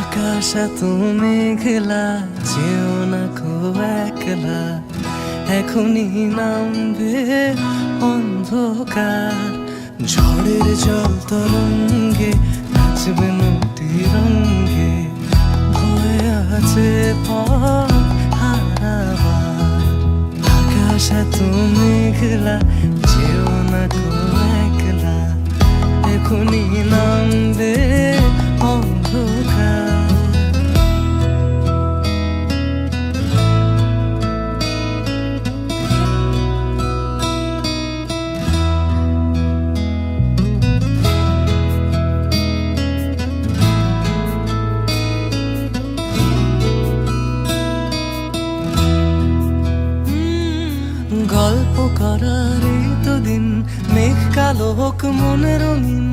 আকাশ এত মেঘলা, যেও না কো একলা, এখনই নামবে অন্ধকার। ঝড়ের জল তরঙ্গে নাচবে নদী রঙ্গে, ভয় আছে পথ হারাবার। আকাশ এত মেঘলা, যেও না কো একলা, এখনই নামবে অন্ধকার। গল্প করার এই তো দিন, মেঘ কালো হোক মনে রঙিন,